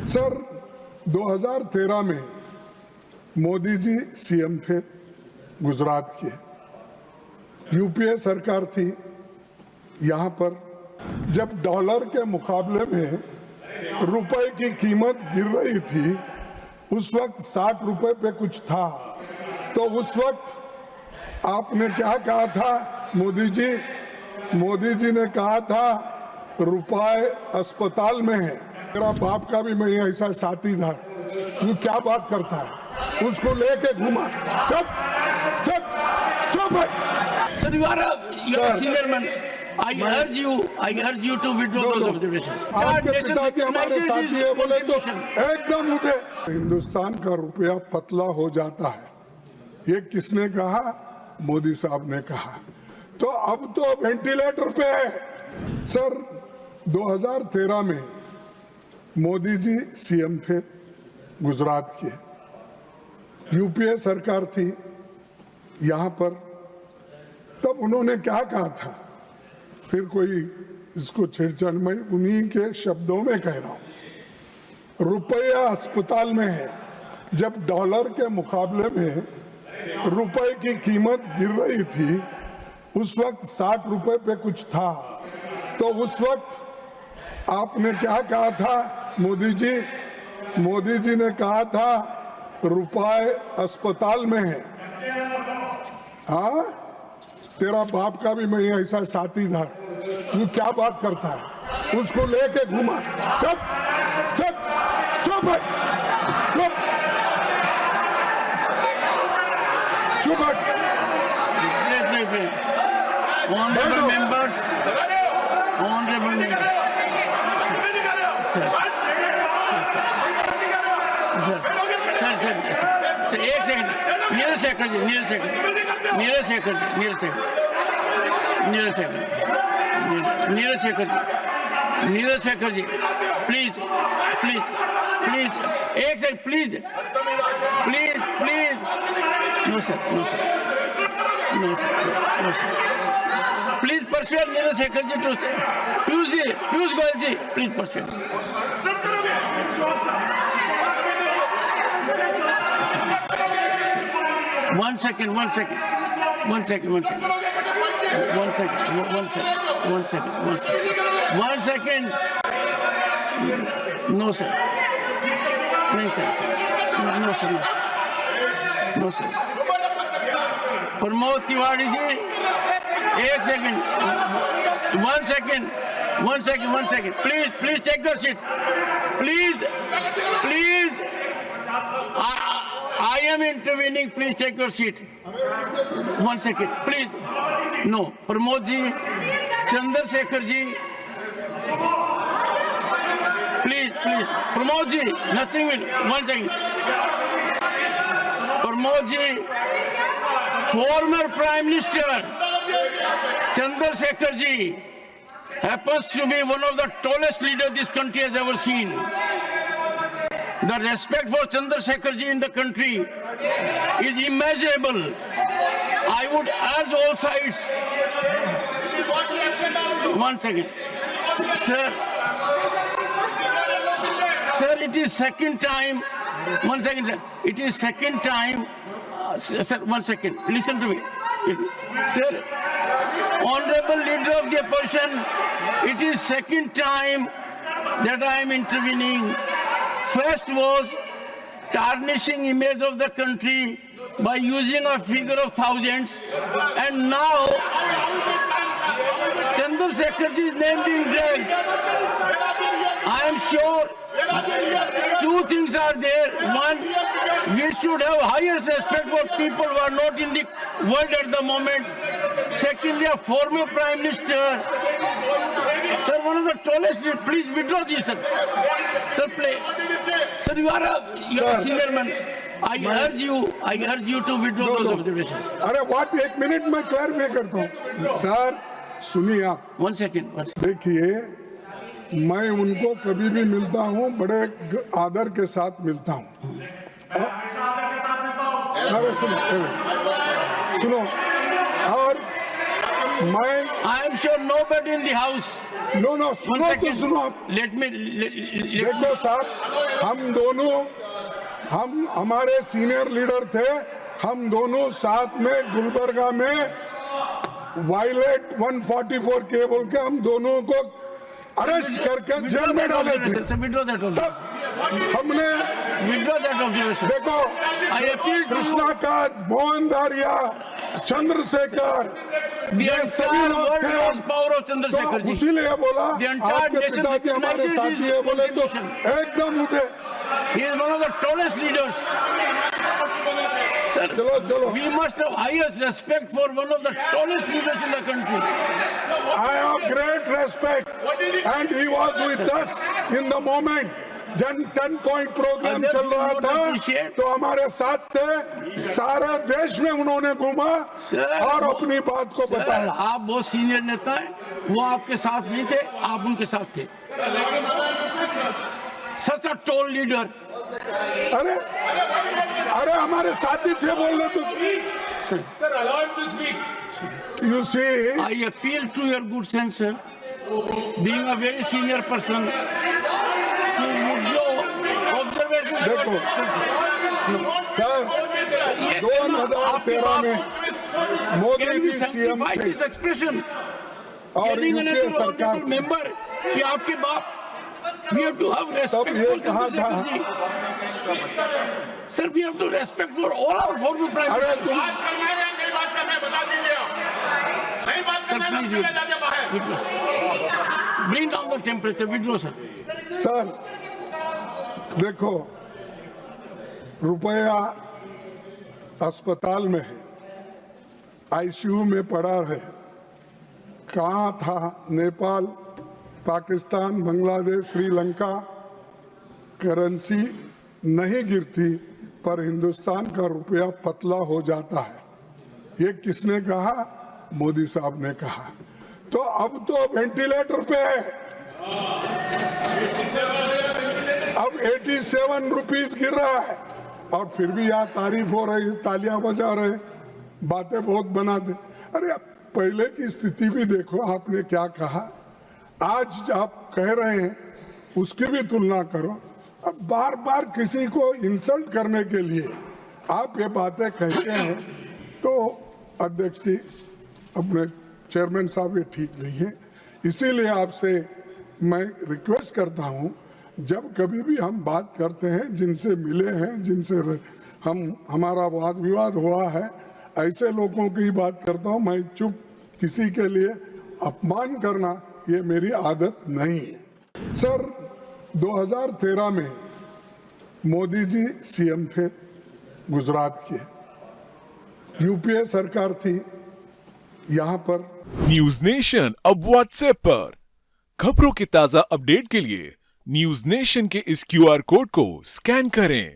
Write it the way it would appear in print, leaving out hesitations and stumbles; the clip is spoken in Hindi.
सर 2013 में मोदी जी सीएम थे गुजरात के, यूपीए सरकार थी। यहाँ पर जब डॉलर के मुकाबले में रुपए की कीमत गिर रही थी, उस वक्त 60 रुपए पे कुछ था, तो उस वक्त आपने क्या कहा था? मोदी जी ने कहा था रुपए अस्पताल में है। मेरा बाप का भी मैं ऐसा साथी था। तू क्या बात करता है? उसको लेके घुमा। चुप चुप चुप। Sir, you are a senior man. I urge you to withdraw those observations. आपके पिताजी हमारे साथी है बोले तो एकदम उठे। हिंदुस्तान का रुपया पतला हो जाता है, ये किसने कहा? मोदी साहब ने कहा। तो अब तो वेंटिलेटर पे है। सर 2013 में मोदी जी सीएम थे गुजरात के, यूपीए सरकार थी यहाँ पर। तब उन्होंने क्या कहा था? फिर कोई इसको छेड़छाड़, मैं उन्हीं के शब्दों में कह रहा हूं। रुपया अस्पताल में है। जब डॉलर के मुकाबले में रुपए की कीमत गिर रही थी, उस वक्त 60 रुपए पे कुछ था, तो उस वक्त आपने क्या कहा था? मोदी जी ने कहा था रुपए अस्पताल में है। हाँ, तेरा बाप का भी मैं ऐसा साथी था। तू क्या बात करता है? उसको लेके घुमा। चुप चुप चुप चुप चुप। Honorable members. Sir, एक सेकंड। नीरज शेखर जी, प्लीज, एक second, please. No sir. Please persuade Neeraj Shekhar ji to say. Piyush Goyal ji, please persuade. One second. No, sir. No, sir. Pramod Tiwari ji, एक second, one second. Please take your seat. Please. I am intervening. Please take your seat. 1 second, please. No, Pramod ji, Chandrashekhar ji, please. Pramod ji, nothing will. 1 second. Pramod ji, former Prime Minister Chandrasekhar ji happens to be one of the tallest leaders this country has ever seen. The respect for Chandrasekhar ji in the country is immeasurable. I would urge all sides. 1 second. Sir, it is second time. 1 second, sir. It is second time. Sir, 1 second. Listen to me. Sir, Honorable Leader of the Opposition, it is second time that I am intervening. First was tarnishing image of the country by using a figure of thousands, and now Chandrasekharji's name being dragged. I am sure two things are there. One, we should have highest respect for people who are not in the world at the moment. Secondly, a former Prime Minister. Sir, one of the tallest. Please withdraw this, sir. Sir, play. Sir, you are a senior man. I urge you to withdraw those observations. अरे व्हाट, 1 मिनट में क्लैरिफाई करता हूँ। सर सुनिए आप। 1 second. देखिए, मैं उनको कभी भी मिलता हूँ, बड़े आदर के साथ मिलता हूँ। अरे सुनो, और मैं I am sure nobody in the house. No सुनो तो सुनो आप। Let me. देखो साहब, हम हमारे सीनियर लीडर थे, हम दोनों साथ में गुलबर्गा में वायलेट 144 के बोल के हम दोनों को अरेस्ट करके जेल में डाले थे। Withdraw that तब observation. हमने Withdraw that observation. देखो I appeal to Krishna Kant, Mohan Dariya, Chandrashekhar, the ये सभी entire लोग world थे। knows power of तो Chandrasekhar ji. इसीलिए बोला The entire आपके nation पिताजी हमारे recognizes साथी his है बोले तो contribution. एकदम उठे। He is one of the tallest leaders. Sir, चलो we must have highest respect for one of the tallest leaders in the country. I have great respect and he was with us in the moment. जन 10 पॉइंट प्रोग्राम Others चल रहा will not था appreciate. तो हमारे साथ थे, सारे देश में उन्होंने घूमा Sir, और अपनी बात को सर, बताया। आप बहुत सीनियर नेता हैं, वो आपके साथ नहीं थे, आप उनके साथ थे। Such a tall leader. अरे हमारे साथी थे बोलने तो। Sir, You see, I appeal to your good sense, sir. Being a very senior person, to withdraw observation. देखो सर, ये- 2013 में Modi Can ji we CM sanctify थे this expression? और Telling an यूपीए सरकार honorable थी। member कि आपके बाप, we have to have respect तब ये for कहा था। Chandrasekhar ji. Sir, we have to respect for all our former prime अरे ministers. तुम बात करना है या नहीं बात करना है बता दीजिए आप। नहीं बात Sir, करना है please तो चले जाइए बाहर। withdraw, sir. Bring down the temperature, withdraw, sir. Sir देखो, रुपया अस्पताल में है, आईसीयू में पड़ा है, कहाँ था? नेपाल, पाकिस्तान, बांग्लादेश, श्रीलंका, करेंसी नहीं गिरती पर हिंदुस्तान का रुपया पतला हो जाता है। ये किसने कहा? मोदी साहब ने कहा। तो अब तो वेंटिलेटर पे है, अब 87 रुपीस गिर रहा है और फिर भी यहाँ तारीफ हो रही, तालियां बजा रहे, बातें बहुत बनाते। अरे अब पहले की स्थिति भी देखो, आपने क्या कहा, आज आप कह रहे हैं, उसकी भी तुलना करो। अब बार बार किसी को इंसल्ट करने के लिए आप ये बातें कहते हैं तो अध्यक्ष जी, अपने चेयरमैन साहब, ये ठीक नहीं है। इसीलिए आपसे मैं रिक्वेस्ट करता हूं, जब कभी भी हम बात करते हैं, जिनसे मिले हैं, जिनसे हमारा वाद विवाद हुआ है, ऐसे लोगों की बात करता हूं। मैं चुप, किसी के लिए अपमान करना ये मेरी आदत नहीं है। सर, 2013 में मोदी जी सीएम थे गुजरात के, यूपीए सरकार थी यहां पर। न्यूज नेशन अब व्हाट्सएप पर खबरों के ताजा अपडेट के लिए न्यूज नेशन के इस क्यूआर कोड को स्कैन करें।